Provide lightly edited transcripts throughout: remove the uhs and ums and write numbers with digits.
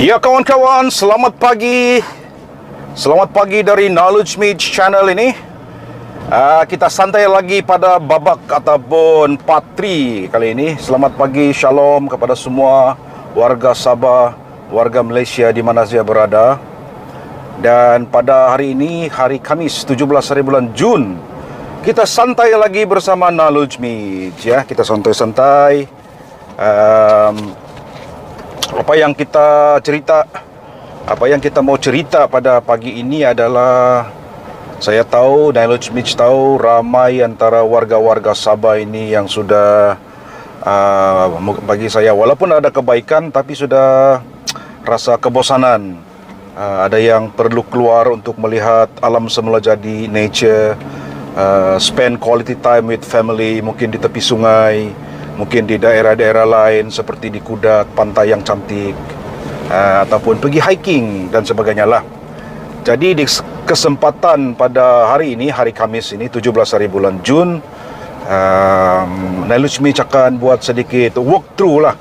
Ya kawan-kawan, selamat pagi. Selamat pagi dari Knowledge Meet Channel ini. Kita santai lagi pada babak ataupun part 3 kali ini. Selamat pagi, shalom kepada semua warga Sabah, warga Malaysia di mana saja berada. Dan pada hari ini, hari Khamis 17 hari bulan Jun, kita santai lagi bersama Knowledge Meet ya. Kita santai-santai. Apa yang kita mau cerita pada pagi ini adalah, saya tahu, Knowledge Meet tahu ramai antara warga-warga Sabah ini yang sudah bagi saya, walaupun ada kebaikan, tapi sudah rasa kebosanan. Ada yang perlu keluar untuk melihat alam semula jadi, nature, spend quality time with family, mungkin di tepi sungai, mungkin di daerah-daerah lain seperti di Kudat, pantai yang cantik, ataupun pergi hiking dan sebagainya lah. Jadi di kesempatan pada hari ini, hari Khamis ini 17 hari bulan Jun, Knowledge Meet akan buat sedikit walkthrough lah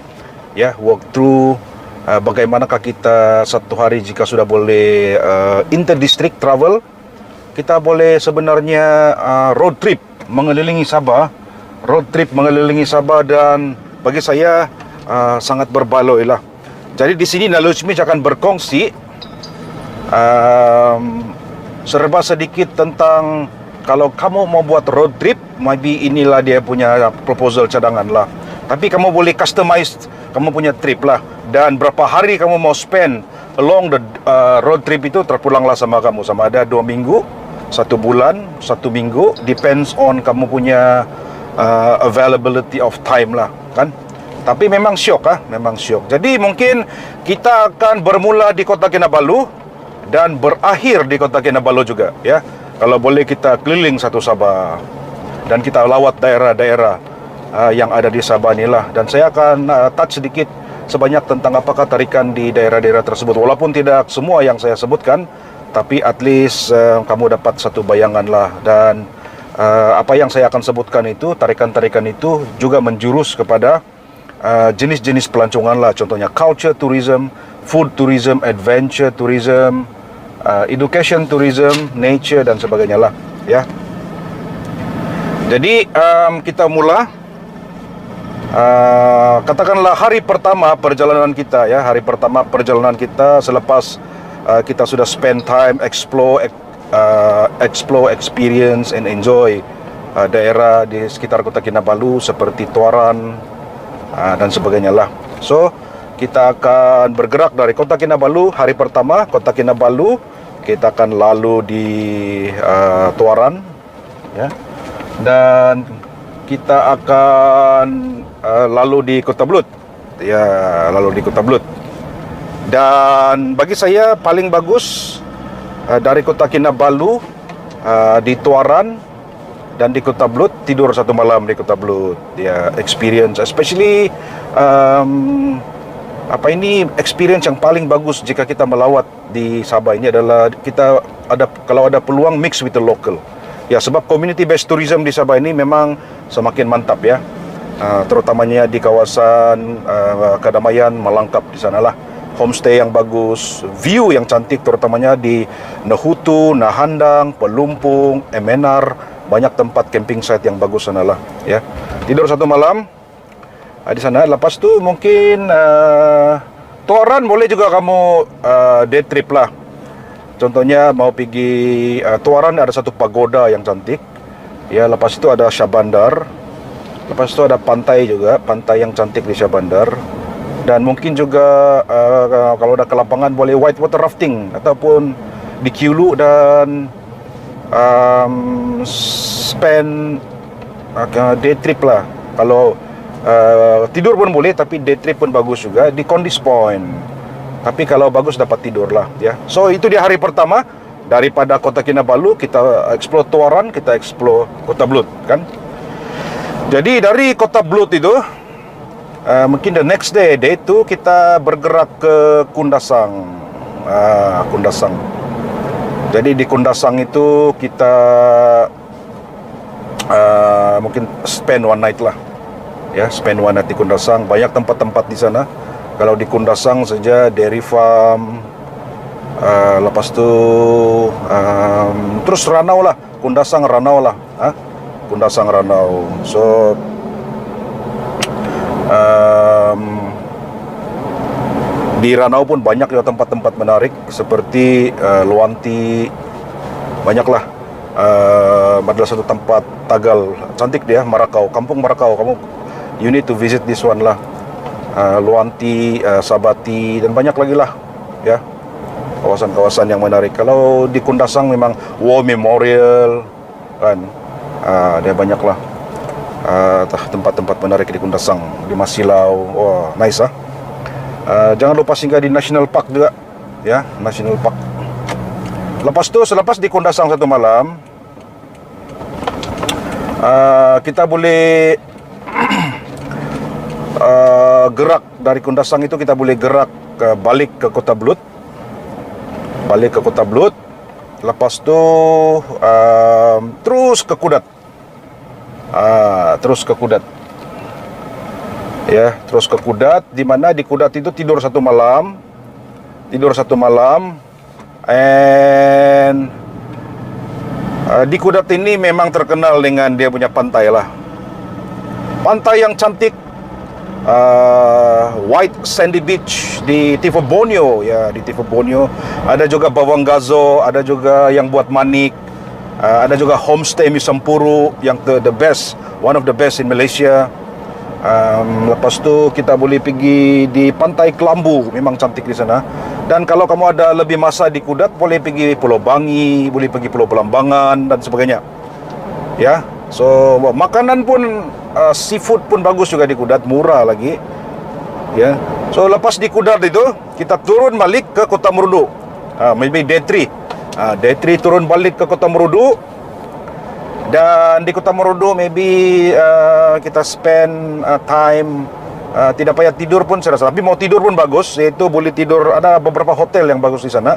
ya, walkthrough bagaimanakah kita satu hari jika sudah boleh inter-district travel, kita boleh sebenarnya road trip mengelilingi Sabah. Road trip mengelilingi Sabah, dan bagi saya sangat berbaloi lah. Jadi di sini Knowledge Meet akan berkongsi serba sedikit tentang kalau kamu mau buat road trip, maybe inilah dia punya proposal cadangan lah. Tapi kamu boleh customize kamu punya trip lah, dan berapa hari kamu mau spend along the road trip itu terpulanglah sama kamu, sama ada 2 minggu, 1 bulan, 1 minggu, depends on kamu punya availability of time lah kan. Tapi memang syok memang syok. Jadi mungkin kita akan bermula di Kota Kinabalu dan berakhir di Kota Kinabalu juga ya. Kalau boleh kita keliling satu Sabah dan kita lawat daerah-daerah yang ada di Sabah inilah. Dan saya akan touch sedikit sebanyak tentang apakah tarikan di daerah-daerah tersebut. Walaupun tidak semua yang saya sebutkan, tapi at least kamu dapat satu bayangan lah. Dan apa yang saya akan sebutkan itu, tarikan-tarikan itu juga menjurus kepada jenis-jenis pelancongan lah. Contohnya culture tourism, food tourism, adventure tourism, education tourism, nature dan sebagainya lah ya. Jadi kita mula, katakanlah hari pertama perjalanan kita ya. Hari pertama perjalanan kita selepas kita sudah spend time explore, experience and enjoy daerah di sekitar Kota Kinabalu seperti Tuaran dan sebagainya lah. So kita akan bergerak dari Kota Kinabalu. Hari pertama Kota Kinabalu, kita akan lalu di Tuaran ya, dan kita akan lalu di Kota Belud ya, lalu di Kota Belud. Dan bagi saya paling bagus dari Kota Kinabalu, di Tuaran dan di Kota Belud, tidur satu malam di Kota Belud ya, experience, especially experience yang paling bagus jika kita melawat di Sabah ini adalah kita kalau ada peluang mix with the local ya, sebab community based tourism di Sabah ini memang semakin mantap ya, terutamanya di kawasan Kedamaian, Malangkap di sanalah. Homestay yang bagus, view yang cantik, terutamanya di Nahutu, Nahandang, Pelumpung, Emenar, banyak tempat camping site yang bagus sana lah ya. Tidur satu malam di sana. Lepas tu mungkin Tuaran boleh juga kamu day trip lah. Contohnya mau pergi Tuaran, ada satu pagoda yang cantik ya. Lepas itu ada Syahbandar. Lepas itu ada pantai juga, pantai yang cantik di Syahbandar. Dan mungkin juga kalau ada ke lapangan boleh white water rafting ataupun di Kiulu, dan spend day trip lah. Kalau tidur pun boleh, tapi day trip pun bagus juga di Kondis Point. Tapi kalau bagus dapat tidur lah ya. So itu di hari pertama. Daripada Kota Kinabalu kita explore Tuaran, kita explore Kota Belud kan. Jadi dari Kota Belud itu mungkin the next day, day 2, kita bergerak ke Kundasang. Kundasang. Jadi di Kundasang itu kita mungkin spend one night lah ya, spend one night di Kundasang. Banyak tempat-tempat di sana Kalau di Kundasang saja dairy farm, lepas tu terus Ranau lah, Kundasang Ranau lah, Kundasang Ranau. So di Ranau pun banyak juga tempat-tempat menarik seperti Luanti, banyaklah. Adalah satu tempat Tagal, cantik dia, Marakau, Kampung Marakau. You need to visit this one lah. Luanti, Sabati, dan banyak lagi lah, ya, kawasan-kawasan yang menarik. Kalau di Kundasang memang War Memorial, kan, dia banyak lah tempat-tempat menarik di Kundasang, di Masilau. Wah, nice ah. Jangan lupa singgah di National Park juga, ya, National Park. Lepas tu, selepas di Kundasang satu malam, kita boleh gerak dari Kundasang itu, kita boleh gerak balik ke Kota Belud. Lepas tu terus ke Kudat. Ya, terus ke Kudat, di mana di Kudat itu tidur satu malam. And di Kudat ini memang terkenal dengan dia punya pantai lah. Pantai yang cantik, white sandy beach di Tifo Borneo, ya, di Tifo Borneo. Ada juga Bawang Gazo, ada juga yang buat manik, ada juga homestay Misampuru yang the best, one of the best in Malaysia. Lepas tu kita boleh pergi di Pantai Kelambu, memang cantik di sana. Dan kalau kamu ada lebih masa di Kudat, boleh pergi Pulau Bangi, boleh pergi Pulau Belambangan dan sebagainya. Ya, so makanan pun seafood pun bagus juga di Kudat, murah lagi. Ya, so lepas di Kudat itu kita turun balik ke Kota Marudu. Maybe day 3. Day 3 turun balik ke Kota Marudu. Dan di Kota Marudu maybe kita spend time, tidak payah tidur pun saya rasa. Tapi mau tidur pun bagus, yaitu boleh tidur, ada beberapa hotel yang bagus di sana,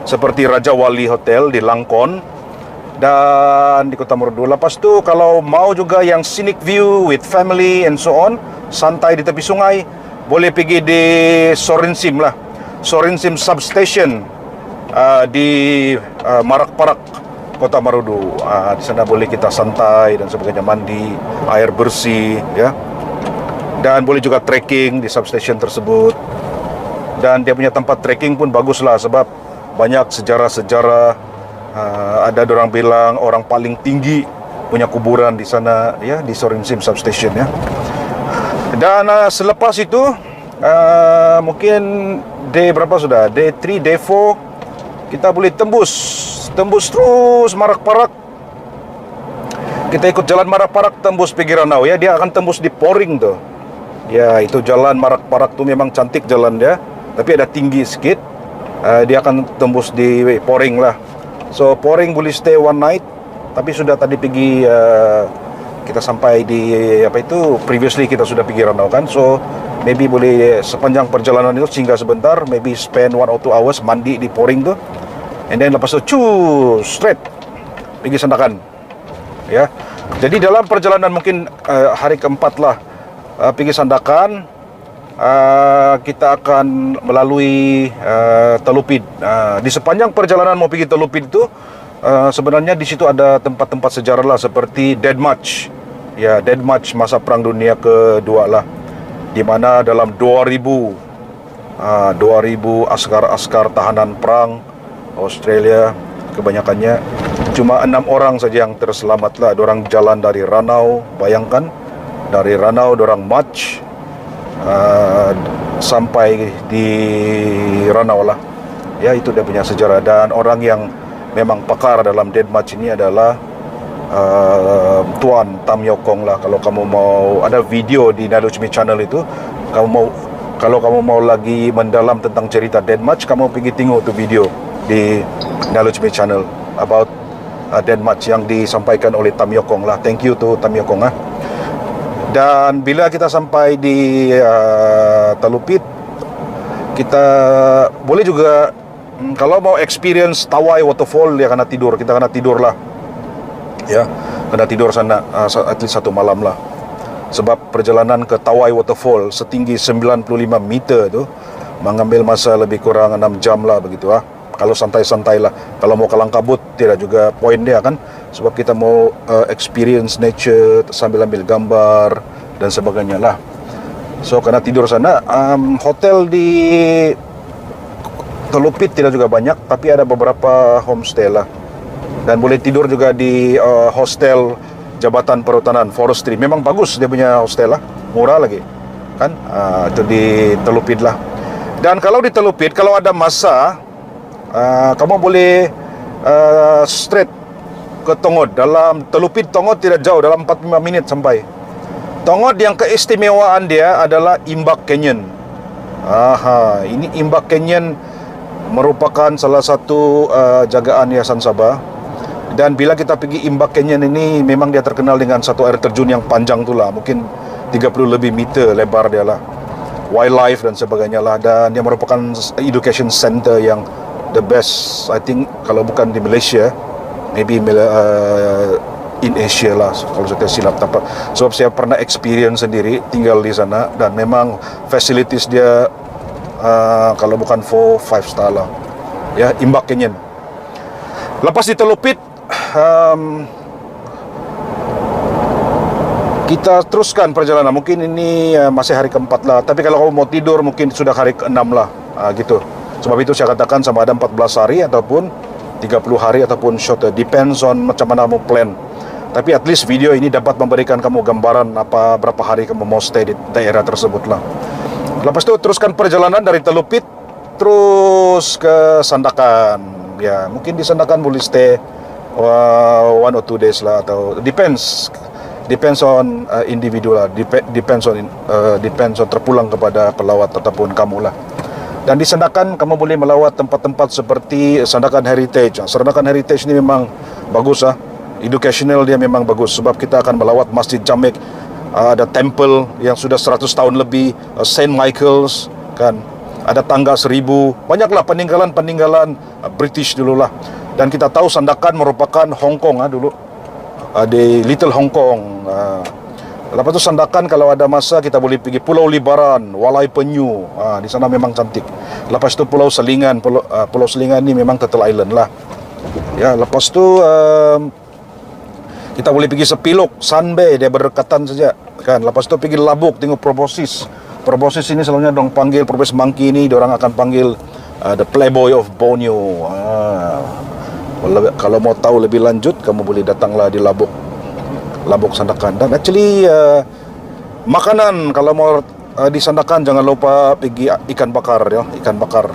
seperti Raja Wali Hotel di Langkon dan di Kota Marudu. Lepas tu kalau mau juga yang scenic view with family and so on, santai di tepi sungai, boleh pergi di Sorinsim lah, Sorinsim Substation di Marak-Parak, Kota Marudu. Di sana boleh kita santai dan sebagainya, mandi, air bersih, ya. Dan boleh juga trekking di substation tersebut. Dan dia punya tempat trekking pun baguslah, sebab banyak sejarah-sejarah. Ada orang bilang orang paling tinggi punya kuburan di sana, ya, di Sorinsim Substation, ya. Dan selepas itu mungkin day berapa sudah? Day 3, day 4 kita boleh tembus terus Marak-Parak. Kita ikut jalan Marak-Parak tembus pergi Ranau, ya. Dia akan tembus di Poring tuh. Ya, itu jalan Marak-Parak tuh memang cantik jalan dia, tapi ada tinggi sedikit. Dia akan tembus di Poring lah. So Poring boleh stay one night. Tapi sudah tadi pergi, kita sampai di previously kita sudah pergi Ranau kan. So maybe boleh sepanjang perjalanan itu singgah sebentar, maybe spend 1 or 2 hours mandi di Poring tuh. And then lepas itu straight pergi Sandakan, ya. Jadi dalam perjalanan mungkin hari keempat lah pergi Sandakan, kita akan melalui Telupid. Di sepanjang perjalanan mau pergi Telupid itu sebenarnya di situ ada tempat-tempat sejarah lah, seperti Dead March, ya, Dead March masa Perang Dunia Kedua lah, di mana dalam 2000 askar tahanan perang Australia, kebanyakannya cuma 6 orang saja yang terselamat lah. Dorang jalan dari Ranau, bayangkan, dari Ranau dorang march sampai di Ranau lah, ya. Itu dia punya sejarah. Dan orang yang memang pakar dalam Dead March ini adalah Tuan Tam Yokong lah. Kalau kamu mau, ada video di Nalujmi Channel itu, kalau kamu mau lagi mendalam tentang cerita Dead March, kamu pergi tengok tu video di Nalujmi Channel about Dead March yang disampaikan oleh Tam Yokong lah. Thank you to Tam Yokong. Dan bila kita sampai di Telupid, kita boleh juga kalau mau experience Tawai Waterfall, dia kena tidur. Kita kena tidur lah, ya, kena tidur sana at least 1 malam lah. sebab perjalanan ke Tawai Waterfall setinggi 95 meter tu mengambil masa lebih kurang 6 jam lah begitu lah. Kalau santai-santai lah. Kalau mau kalang kabut tidak juga poin dia kan, sebab kita mau experience nature sambil ambil gambar dan sebagainya lah. So kena tidur sana. Hotel di Telupit tidak juga banyak, tapi ada beberapa homestay lah. Dan boleh tidur juga di hostel Jabatan Perhutanan Forestry. Memang bagus dia punya hostel lah, murah lagi kan. Itu di Telupit lah. Dan kalau di Telupit, kalau ada masa kamu boleh straight ke Tongod. Dalam Telupit Tongod tidak jauh, dalam 45 minit sampai. Tongod yang keistimewaan dia adalah Imbak Canyon. Ini Imbak Canyon merupakan salah satu jagaan Yayasan Sabah. Dan bila kita pergi Imbak Canyon ini, memang dia terkenal dengan satu air terjun yang panjang tu lah, mungkin 30 lebih meter lebar dia lah, wildlife dan sebagainya lah. Dan dia merupakan education center yang the best, I think, kalau bukan di Malaysia, maybe in Asia lah, kalau saya silap tak. Sebab saya pernah experience sendiri tinggal di sana, dan memang facilities dia kalau bukan 4-5 star lah ya, Imbak Canyon. Lepas di Telupit, kita teruskan perjalanan. Mungkin ini masih hari keempat lah, tapi kalau kamu mau tidur mungkin sudah hari ke-6 lah, gitu. Sebab itu saya katakan sama ada 14 hari ataupun 30 hari ataupun shorter, depends on macam mana kamu plan. Tapi at least video ini dapat memberikan kamu gambaran berapa hari kamu mau stay di daerah tersebut lah. Lepas itu teruskan perjalanan dari Telupit terus ke Sandakan. Ya, mungkin di Sandakan boleh stay 1 or 2 days lah, atau depends on individu lah, depends on terpulang kepada pelawat ataupun kamu lah. Dan di Sandakan kamu boleh melawat tempat-tempat seperti Sandakan Heritage. Sandakan Heritage ini memang bagus lah, educational dia memang bagus, sebab kita akan melawat Masjid Jamek, ada temple yang sudah 100 tahun lebih, Saint Michael's kan, ada tangga 1000, banyaklah peninggalan British dulu lah. Dan kita tahu Sandakan merupakan Hong Kong dulu, di Little Hong Kong. Lepas itu Sandakan kalau ada masa kita boleh pergi Pulau Libaran, Walai Penyu. Di sana memang cantik. Lepas itu Pulau Selingan. Pulau Selingan ni memang Turtle Island lah. Ya, lepas itu kita boleh pergi Sepilok, Sun Bay, dia berdekatan saja kan. Lepas itu pergi Labuk, tengok Proboscis. Proboscis ini selalunya dong panggil Proboscis monkey ini, diorang akan panggil the Playboy of Borneo. Kalau mau tahu lebih lanjut, kamu boleh datanglah di Labuk Sandakan. Dan actually makanan kalau mau di Sandakan, jangan lupa pergi ikan bakar ya, ikan bakar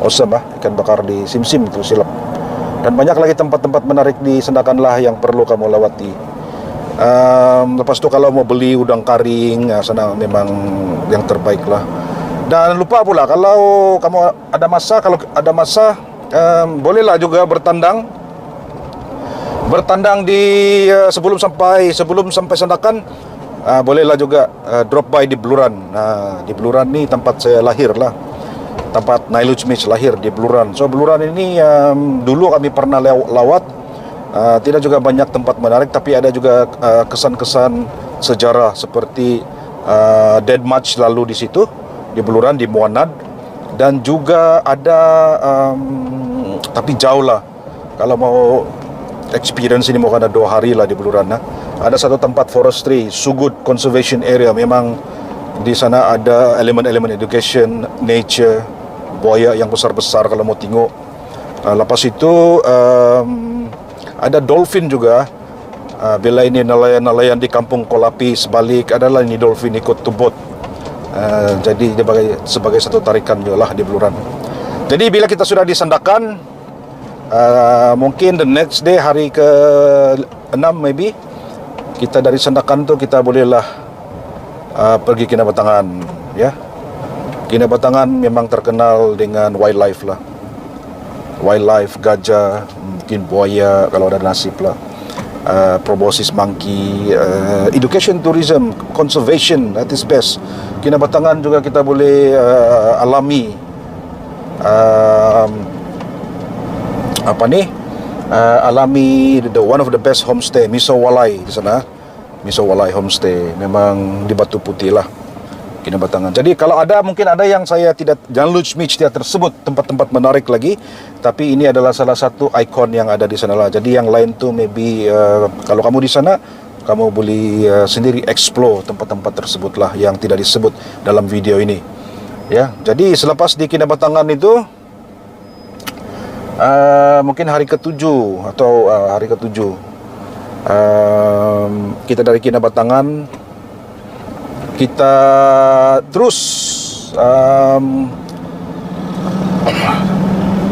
awesome ikan bakar di Sim-Sim itu silap. Dan banyak lagi tempat-tempat menarik di Sandakan lah yang perlu kamu lawati. Lepas itu kalau mau beli udang karing, sana memang yang terbaik lah. Dan lupa pula, kalau kamu kalau ada masa bolehlah juga bertandang di sebelum sampai Sandakan, bolehlah juga drop by di Beluran. Di Beluran ni tempat saya lahir lah, tempat Nailu Mitch lahir di Beluran. So Beluran ini dulu kami pernah lawat. Tidak juga banyak tempat menarik, tapi ada juga kesan-kesan sejarah seperti Dead March lalu di situ di Beluran, di Muanad. Dan juga ada tapi jauh lah, kalau mau experience ini mau ada 2 hari lah di Beluran. Ada satu tempat forestry, Sugut Conservation Area. Memang di sana ada elemen-elemen education, nature, buaya yang besar-besar kalau mau tengok. Lepas itu ada dolphin juga. Bila ini nelayan-nelayan di kampung Kolapi sebalik, adalah ini dolphin ikut to boat. Jadi dia sebagai satu tarikan juga lah di Beluran. Jadi bila kita sudah di Sandakan, mungkin the next day, hari ke-6 maybe, kita dari Sandakan tu kita bolehlah pergi Kinabatangan ya. Kinabatangan memang terkenal dengan wildlife lah, wildlife, gajah, mungkin buaya kalau ada nasib lah, proboscis monkey, education, tourism, conservation at its best. Kinabatangan juga kita boleh alami alami one of the best homestay, Miso Walai di sana. Misowalai Homestay, memang di Batu Putih lah Kinabatangan. Jadi kalau mungkin ada yang saya tidak, jangan lupa dia tersebut tempat-tempat menarik lagi, tapi ini adalah salah satu ikon yang ada di sana lah. Jadi yang lain tuh maybe kalau kamu di sana, kamu boleh sendiri explore tempat-tempat tersebut lah yang tidak disebut dalam video ini. Ya, jadi selepas di Kinabatangan itu mungkin hari ke-7 atau hari ke-7 kita dari Kinabatangan kita terus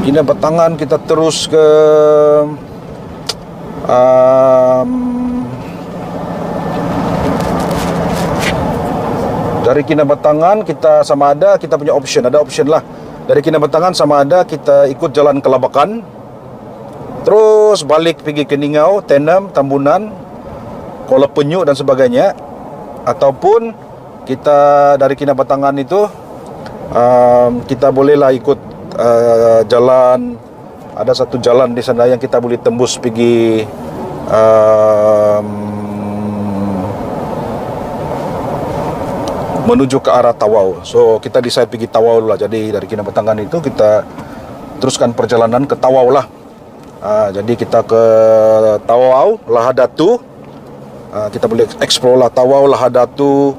Kinabatangan kita terus ke dari Kinabatangan kita sama ada kita punya option, ada option lah. Dari Kinabatangan sama ada kita ikut jalan Kelabakan, terus balik pergi ke Ningau, Tenem, Tambunan, Kuala Penyu dan sebagainya. Ataupun kita dari Kinabatangan itu kita bolehlah ikut jalan, ada satu jalan di sana yang kita boleh tembus pergi menuju ke arah Tawau. So kita decide pergi Tawau lah. Jadi dari Kinabatangan itu kita teruskan perjalanan ke Tawau lah. Jadi kita ke Tawau, Lahadatu. Kita boleh explore lah Tawau, Lahadatu,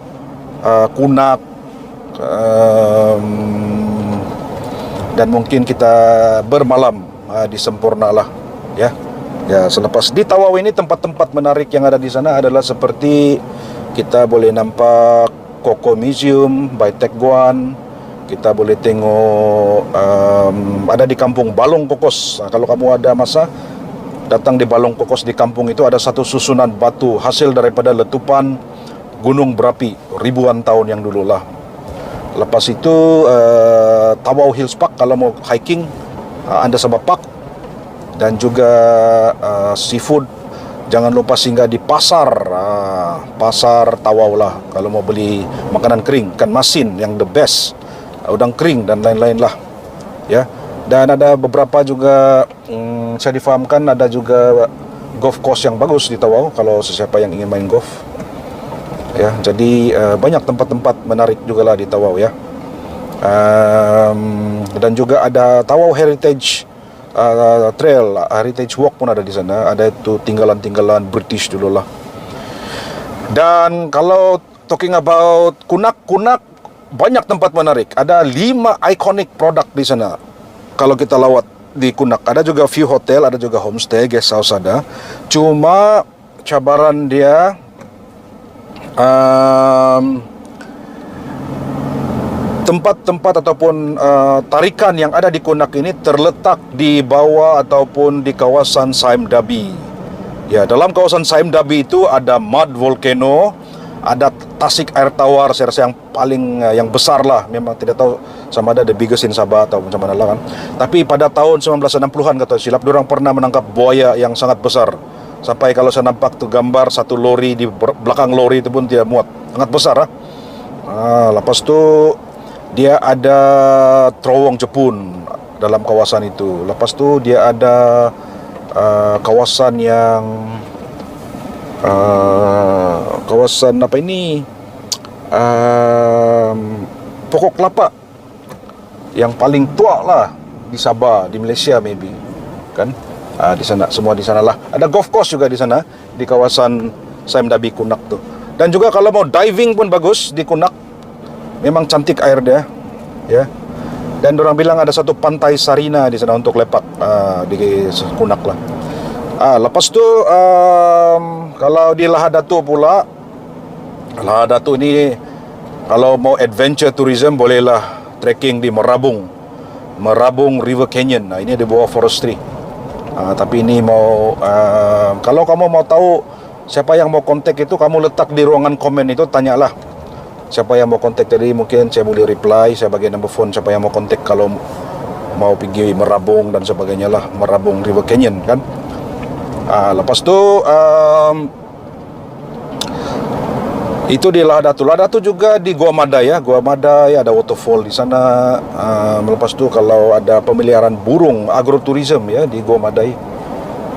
Kunak, dan mungkin kita bermalam di Sempurna lah. Ya, selepas di Tawau ini tempat-tempat menarik yang ada di sana adalah seperti kita boleh nampak Koko Museum by Tech Guan. Kita boleh tengok ada di kampung Balong Kokos. Kalau kamu ada masa datang di Balong Kokos, di kampung itu ada satu susunan batu hasil daripada letupan gunung berapi ribuan tahun yang dulu lah. Lepas itu Tawau Hills Park kalau mau hiking, Anda Sabah Park, dan juga seafood. Jangan lupa singgah di pasar Pasar Tawau lah kalau mau beli makanan kering, ikan masin yang the best, udang kering dan lain-lain lah. Ya. Dan ada beberapa juga saya difahamkan ada juga golf course yang bagus di Tawau kalau sesiapa yang ingin main golf. Ya, jadi banyak tempat-tempat menarik juga lah di Tawau ya. Dan juga ada Tawau Heritage Trail, Heritage Walk pun ada di sana. Ada itu tinggalan-tinggalan British dulu lah. Dan kalau talking about Kunak banyak tempat menarik. Ada 5 iconic produk di sana. Kalau kita lawat di Kunak, ada juga view hotel, ada juga homestay, guest house ada. Cuma cabaran dia tempat-tempat ataupun tarikan yang ada di Kunak ini terletak di bawah ataupun di kawasan Saim Dabi. Ya, dalam kawasan Saim Dabi itu ada mud volcano, ada tasik air tawar, saya rasa yang paling yang besar lah. Memang tidak tahu sama ada the biggest in Sabah atau macam mana lah kan. Tapi pada tahun 1960-an kata silap, diorang pernah menangkap buaya yang sangat besar. Sampai kalau saya nampak tu gambar satu lori, di belakang lori itu pun dia muat, sangat besar lah. Lepas tu dia ada terowong Jepun dalam kawasan itu. Lepas tu dia ada kawasan yang kawasan apa ini, pokok kelapa yang paling tua lah di Sabah, di Malaysia maybe kan. Di sana, semua di sana lah. Ada golf course juga di sana di kawasan Saim Dabi Kunak tu. Dan juga kalau mau diving pun bagus di Kunak. Memang cantik air dia, ya. Dan orang bilang ada satu pantai Sarina di sana untuk lepak di Kunak lah. Lepas tu kalau di Lahadatu pula, Lahadatu ini kalau mau adventure tourism bolehlah trekking di Merabung River Canyon. Ini di bawah forestry. Tapi ini mau kalau kamu mau tahu siapa yang mau kontak itu, kamu letak di ruangan komen itu, tanyalah siapa yang mau kontak. Tadi mungkin saya boleh reply, saya bagi number phone siapa yang mau kontak kalau mau pergi Merabung dan sebagainya lah, Merabung River Canyon kan. Lepas tu itu di Lahadatu. Lahadatu juga di Gua Madai ya. Gua Madai ada waterfall di sana. Lepas tu kalau ada pemeliharaan burung, agroturism ya di Gua Madai.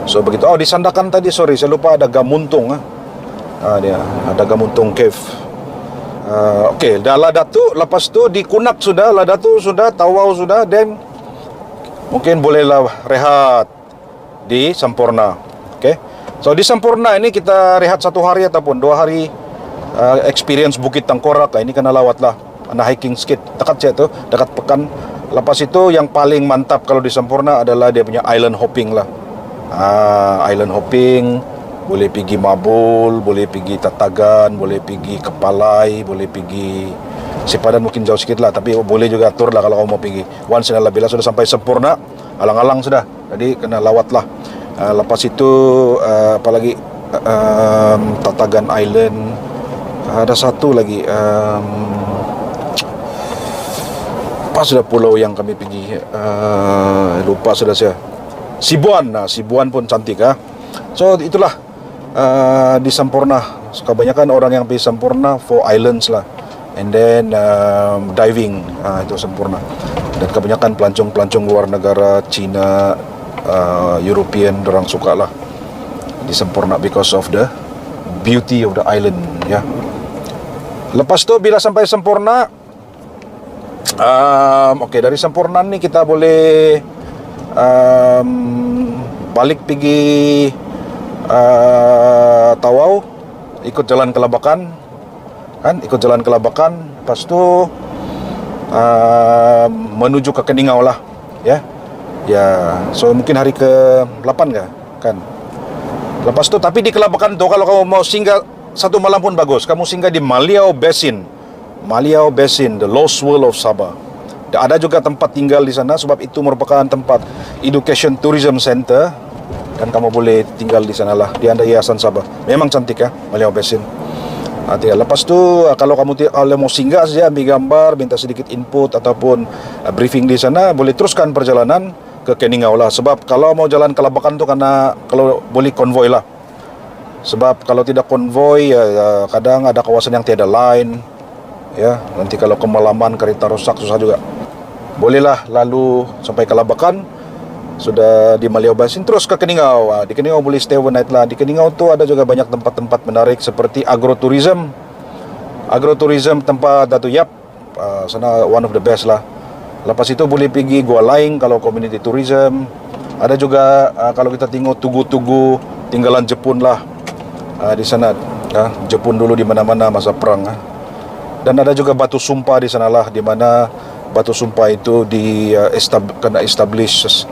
So begitu. Di Sandakan tadi, sorry saya lupa, ada Gamuntung. Dia ada Gamuntung Cave. Okey, dah lah Datu. Lepas tu di Kunak sudah, lah Datu sudah, Tawau sudah, then mungkin bolehlah rehat di Sampurna. Okey. So di Sampurna ini kita rehat 1 hari ataupun 2 hari, experience Bukit Tangkorak. Ini kena lawat lah, kena hiking sikit. Dekat je tu, dekat Pekan. Lepas itu yang paling mantap kalau di Sampurna adalah dia punya island hopping lah. Island hopping, boleh pergi Mabul, boleh pergi Tatagan, boleh pergi Kepalai, boleh pergi Sepadan, mungkin jauh sikit lah, tapi boleh juga tur lah kalau kamu mau pergi. Once in a bila sudah sampai Sampurna, alang-alang sudah, jadi kena lawat lah. Lepas itu apalagi Tatagan Island, ada satu lagi apa sudah pulau yang kami pergi, lupa sudah saya. Sibuan, Sibuan pun cantik So itulah di Sampurna. Kebanyakan orang yang pergi Sampurna for islands lah, and then diving, itu Sampurna. Dan kebanyakan pelancong-pelancong luar negara, Cina, European, orang suka lah di Sampurna because of the beauty of the island, ya. Lepas tu bila sampai Sampurna, okey, dari Sampurna ni kita boleh balik pergi Tawau, ikut jalan Kelabakan, kan? Ikut jalan Kelabakan, lepas tu menuju ke Keningau lah, ya. Ya, so mungkin hari ke-8 kan? Lepas tu, tapi di Kelabakan tu kalau kamu mau singgah 1 malam pun bagus. Kamu singgah di Maliau Basin, the Lost World of Sabah. Ada juga tempat tinggal di sana sebab itu merupakan tempat education tourism center, dan kamu boleh tinggal di sana lah. Di Anda Yayasan Sabah. Memang cantik Maliau Basin. Lepas tu kalau kamu mau singgah saja, ambil gambar, minta sedikit input ataupun briefing di sana, boleh teruskan perjalanan ke Keningau lah. Sebab kalau mau jalan Kelabakan tu karena kalau boleh konvoy lah. Sebab kalau tidak konvoy, kadang ada kawasan yang tiada line, ya. Nanti kalau kemalaman kereta rosak susah juga. Bolehlah lalu sampai Kelabakan, sudah di Maliau Basin, terus ke Keningau. Di Keningau boleh stay overnight lah. Di Keningau tu ada juga banyak tempat-tempat menarik seperti agrotourism tempat Dato' Yap, sana one of the best lah. Lepas itu boleh pergi Gua Laing kalau community tourism. Ada juga kalau kita tengok tugu-tugu tinggalan Jepun lah, di sana. Jepun dulu di mana-mana masa perang. Dan ada juga Batu Sumpah di sana lah, di mana Batu Sumpah itu kena establish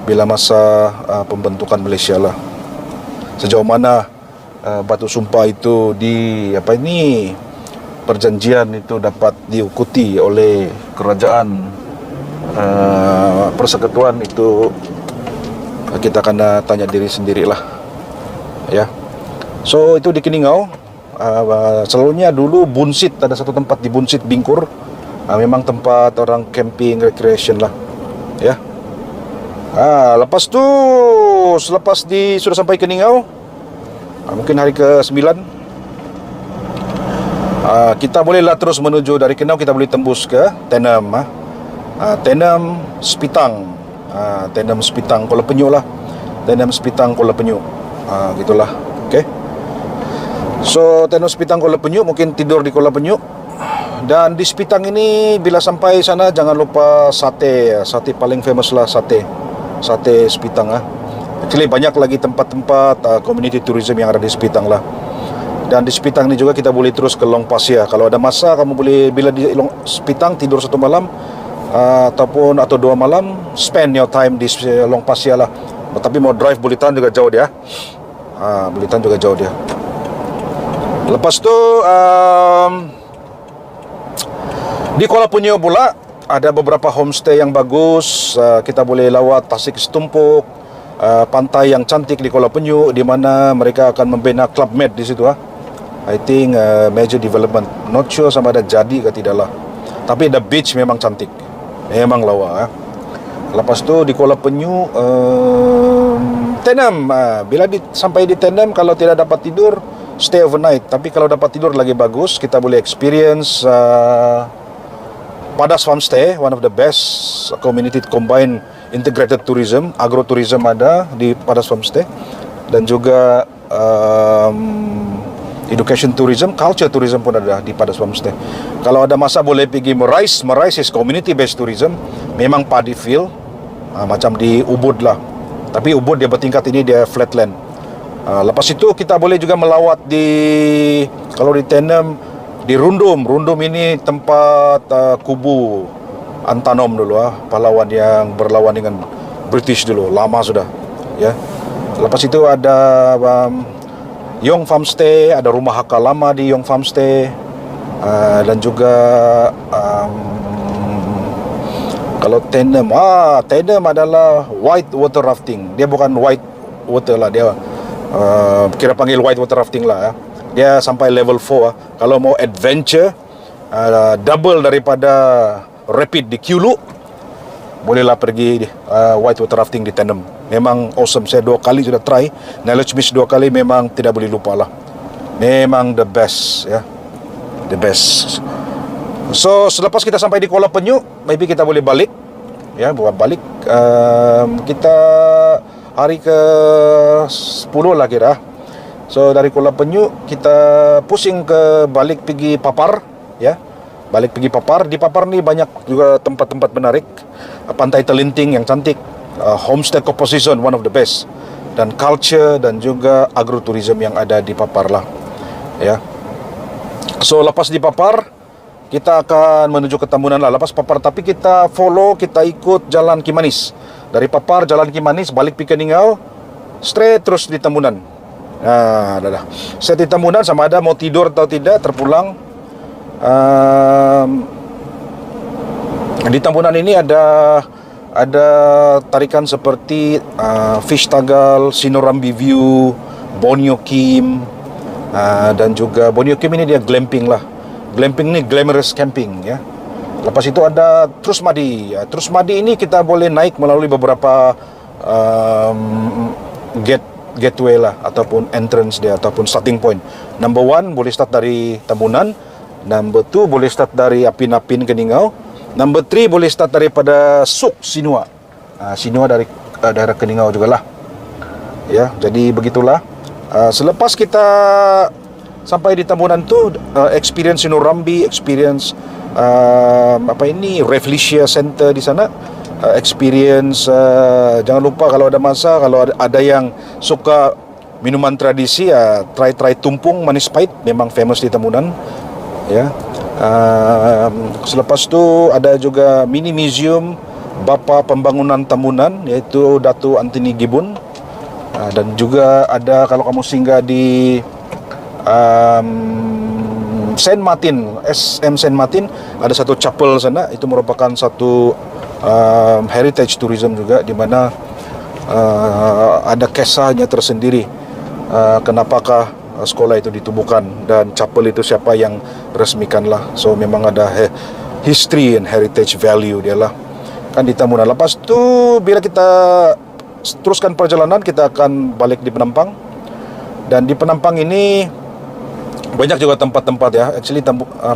bila masa pembentukan Malaysia lah. Sejauh mana Batu Sumpah itu perjanjian itu dapat diikuti oleh kerajaan persekutuan, itu kita kena tanya diri sendirilah, ya. So itu di Keningau. Selalunya dulu Bunsit, ada satu tempat di Bunsit Bingkur, memang tempat orang camping recreation lah, ya. Lepas tu selepas sudah sampai Keningau, mungkin hari ke-9, kita bolehlah terus menuju dari Keningau, kita boleh tembus ke Tenem, Tenem Sepitang, Tenem Sepitang Kuala Penyu lah, Tenem Sepitang Kuala Penyu, gitulah. Okey. So Tenem Sepitang Kuala Penyu, mungkin tidur di Kuala Penyu. Dan di Sepitang ini bila sampai sana jangan lupa sate paling famous lah, sate Sepitang. Actually banyak lagi tempat-tempat community tourism yang ada di Sepitang lah. Dan di Sepitang ni juga kita boleh terus ke Long Pasir. Kalau ada masa kamu boleh, bila di Sepitang tidur 1 malam atau 2 malam, spend your time di Long Pasir lah. Tapi mau drive Bulitan juga jauh dia. Bulitan juga jauh dia. Lepas tu di Kuala Penyu pula ada beberapa homestay yang bagus. Kita boleh lawat Tasik Setumpuk, pantai yang cantik di Kuala Penyu, di mana mereka akan membina Club Med di situ. I think major development. Not sure sama ada jadi ke tidak lah. Tapi the beach memang cantik, memang lawa. Lepas tu di Kuala Penyu, Tenem. Bila sampai di Tenem, kalau tidak dapat tidur, stay overnight. Tapi kalau dapat tidur lagi bagus, kita boleh experience Padas Farmstay, one of the best community combined integrated tourism, agrotourism ada di Padas Farmstay. Dan juga education tourism, culture tourism pun ada di Padas Homestay. Kalau ada masa boleh pergi Merais. Merais is community based tourism. Memang paddy field, macam di Ubud lah. Tapi Ubud dia bertingkat, ini dia flatland. Lepas itu kita boleh juga melawat kalau di Tenem, di Rundum. Rundum ini tempat kubu Antanom dulu, pahlawan yang berlawan dengan British dulu, lama sudah. Ya. Lepas itu ada Yong Farmstay, ada rumah hakka lama di Yong Farmstay, dan juga kalau Tenem, Tenem adalah white water rafting. Dia bukan white water lah, dia kira panggil white water rafting lah. Dia sampai level 4. Kalau mau adventure, double daripada rapid di Kulu, bolehlah pergi white water rafting di Tenem. Memang awesome. Saya 2 kali sudah try. Knowledge Miss 2 kali, memang tidak boleh lupa lah. Memang the best, ya. The best. So selepas kita sampai di Kuala Penyu, maybe kita boleh balik, ya, buat balik. Kita hari ke 10 lah kira. So dari Kuala Penyu kita pusing ke balik pergi Papar, ya. Balik pergi Papar. Di Papar ni banyak juga tempat-tempat menarik. Pantai Telinting yang cantik, homestay composition one of the best, dan culture dan juga agrotourism yang ada di Papar lah, ya. So lepas di Papar kita akan menuju ke Tambunan lah. Lepas Papar, tapi kita ikut jalan Kimanis. Dari Papar jalan Kimanis balik pergi Keningau, straight terus di Tambunan. Dah. Saya di Tambunan, sama ada mau tidur atau tidak, terpulang. Di Tambunan ini ada tarikan seperti Fish Tagal, Sinorambi View, Borneo Kim, dan juga Borneo Kim ini dia glamping lah. Glamping ni glamorous camping, ya. Lepas itu ada Trusmadi. Trusmadi ini kita boleh naik melalui beberapa gateway lah, ataupun entrance dia, ataupun starting point. Number 1 boleh start dari Tambunan. Number 2 boleh start dari Apin-Apin Keningau. Number 3 boleh start daripada Suk Sinua. Sinua dari daerah Keningau jugalah. Ya, jadi begitulah. Selepas kita sampai di Tambunan tu, experience Sinorambi, experience Rafflesia Center di sana, experience jangan lupa kalau ada masa, kalau ada yang suka minuman tradisi, try tumpung manis pahit, memang famous di Tambunan, ya. Selepas tu ada juga mini museum bapa pembangunan Tambunan, iaitu Datuk Anthony Gibbon, dan juga ada kalau kamu singgah di Saint Martin, SM Saint Martin, ada satu chapel sana. Itu merupakan satu heritage tourism juga, di mana ada kisahnya tersendiri, kenapakah sekolah itu ditubuhkan, dan chapel itu siapa yang resmikan lah. So memang ada history and heritage value dia lah, kan di Tambunan. Lepas tu bila kita teruskan perjalanan, kita akan balik di Penampang. Dan di Penampang ini banyak juga tempat-tempat, ya. Actually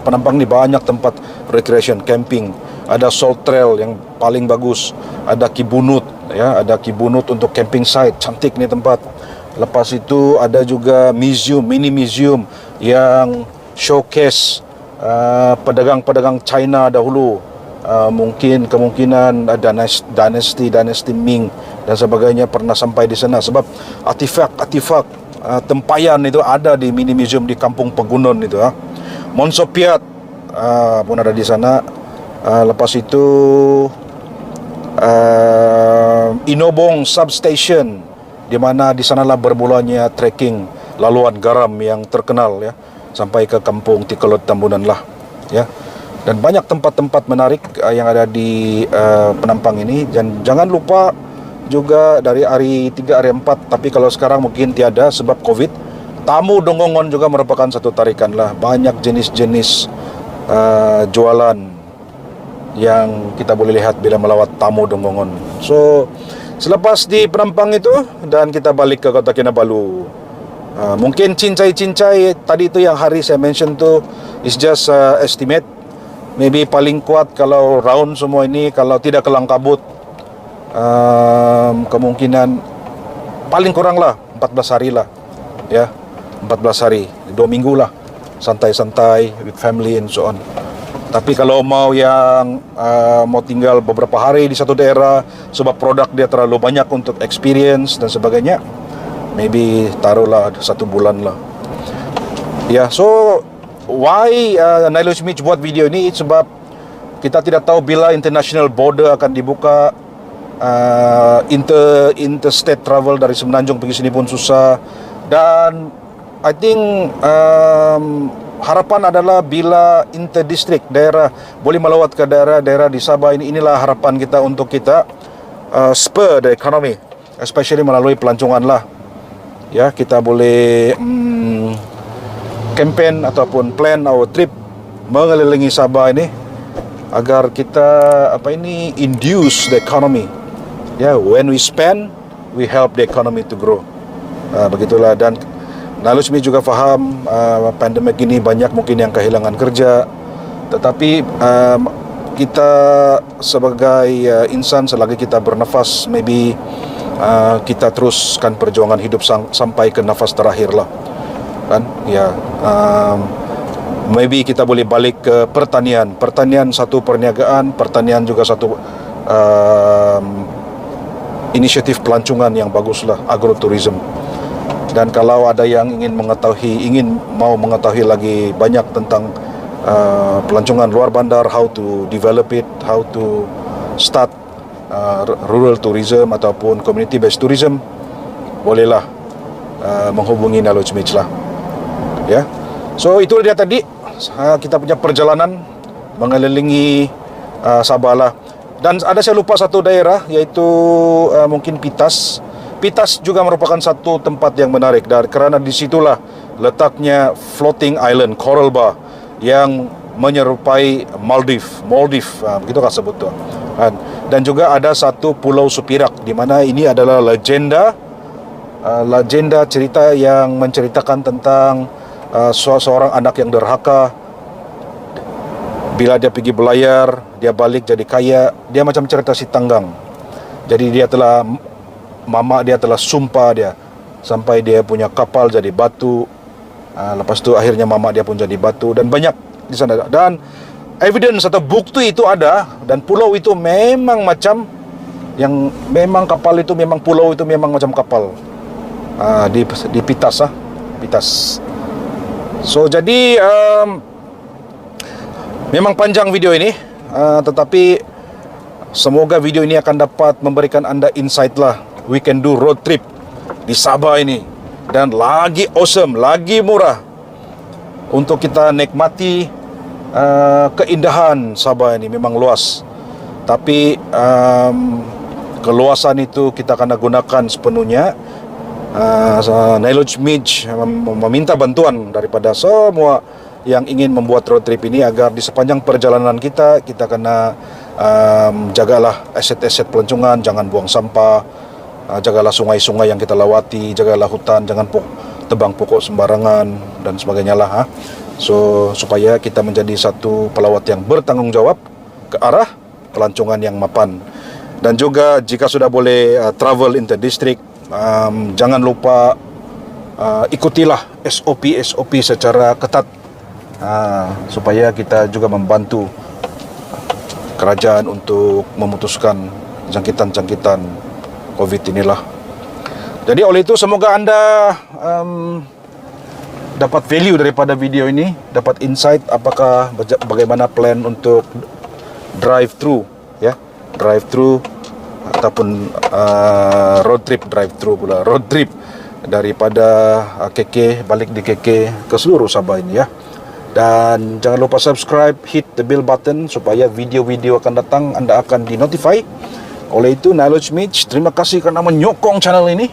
Penampang ni banyak tempat recreation, camping. Ada Salt Trail yang paling bagus. Ada Kibunut, ya. Ada Kibunut untuk camping site. Cantik ni tempat. Lepas itu ada juga museum, mini museum yang showcase pedagang-pedagang China dahulu. Mungkin kemungkinan ada dinasti Ming dan sebagainya pernah sampai di sana, sebab artifak tempayan itu ada di mini museum di Kampung Pegunun itu. Monsopiat pun ada di sana. Lepas itu Inobong Substation, di mana di sanalah bermulanya trekking laluan garam yang terkenal, ya, sampai ke Kampung Tikelot Tambunan lah, ya. Dan banyak tempat-tempat menarik yang ada di Penampang ini. Dan jangan lupa juga dari hari 3, hari 4, tapi kalau sekarang mungkin tiada sebab Covid, Tamu Donggongon juga merupakan satu tarikan lah. Banyak jenis-jenis jualan yang kita boleh lihat bila melawat Tamu Donggongon. So selepas di Penampang itu, dan kita balik ke Kota Kinabalu. Mungkin cincai-cincai tadi itu yang hari saya mention tu is just estimate. Maybe paling kuat kalau round semua ini, kalau tidak kelang kabut, kemungkinan paling kurang lah 14 hari lah, ya. 14 hari, 2 minggu lah, santai-santai with family and so on. Tapi kalau mau yang mau tinggal beberapa hari di satu daerah sebab produk dia terlalu banyak untuk experience dan sebagainya, maybe taruhlah 1 bulan lah. Ya, so why Knowledge Mitch buat video ini? Sebab kita tidak tahu bila international border akan dibuka. Interstate travel dari Semenanjung pergi sini pun susah. Dan I think harapan adalah bila interdistrict daerah boleh melawat ke daerah-daerah di Sabah ini, inilah harapan kita untuk kita spur the economy, especially melalui pelancongan lah. Ya, kita boleh campaign ataupun plan our trip mengelilingi Sabah ini agar kita induce the economy. Ya, when we spend, we help the economy to grow. Begitulah. Dan Knowledge Mitch juga faham pandemik ini banyak mungkin yang kehilangan kerja, tetapi kita sebagai insan selagi kita bernafas, maybe kita teruskan perjuangan hidup sampai ke nafas terakhir lah, kan? Ya, maybe kita boleh balik ke pertanian. Pertanian satu perniagaan, pertanian juga satu inisiatif pelancongan yang bagus lah, agrotourism. Dan kalau ada yang mau mengetahui lagi banyak tentang pelancongan luar bandar, how to develop it, how to start rural tourism ataupun community based tourism, bolehlah menghubungi Knowledge Mitch lah. Ya. So itu dia tadi kita punya perjalanan mengelilingi Sabah lah. Dan ada saya lupa satu daerah, yaitu mungkin Pitas. Pitas juga merupakan satu tempat yang menarik kerana disitulah letaknya floating island Coral Bar yang menyerupai Maldives, begitu kan sebut tu. Dan juga ada satu Pulau Supirak, di mana ini adalah legenda cerita yang menceritakan tentang seorang anak yang derhaka. Bila dia pergi belayar, dia balik jadi kaya. Dia macam cerita si Tanggang. Jadi mama dia telah sumpah dia sampai dia punya kapal jadi batu. Lepas tu akhirnya mama dia pun jadi batu, dan banyak di sana. Dan evidence atau bukti itu ada, dan pulau itu memang macam memang kapal itu, memang pulau itu memang macam kapal di Pitas Pitas. So jadi memang panjang video ini, tetapi semoga video ini akan dapat memberikan anda insight lah. We can do road trip di Sabah ini, dan lagi awesome, lagi murah untuk kita nikmati keindahan Sabah ini. Memang luas, tapi keluasan itu kita akan gunakan sepenuhnya. Knowledge Mitch meminta bantuan daripada semua yang ingin membuat road trip ini agar di sepanjang perjalanan kita kena jagalah aset-aset pelancongan, jangan buang sampah, jagalah sungai-sungai yang kita lawati, jagalah hutan, jangan tebang pokok sembarangan dan sebagainya lah. So supaya kita menjadi satu pelawat yang bertanggung jawab ke arah pelancongan yang mapan. Dan juga jika sudah boleh travel interdistrict, jangan lupa ikutilah SOP secara ketat, supaya kita juga membantu kerajaan untuk memutuskan jangkitan COVID inilah. Jadi oleh itu semoga anda dapat value daripada video ini, dapat insight bagaimana plan untuk drive through ataupun road trip daripada KK balik di KK ke seluruh Sabah ini ya. Dan jangan lupa subscribe, hit the bell button supaya video-video akan datang anda akan di-notify. Oleh itu, Knowledge Mitch, terima kasih kerana menyokong channel ini.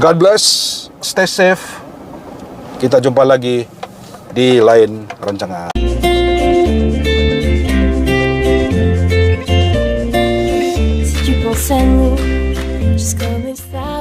God bless, stay safe. Kita jumpa lagi di lain rancangan. Si tu penses à nous jusqu'à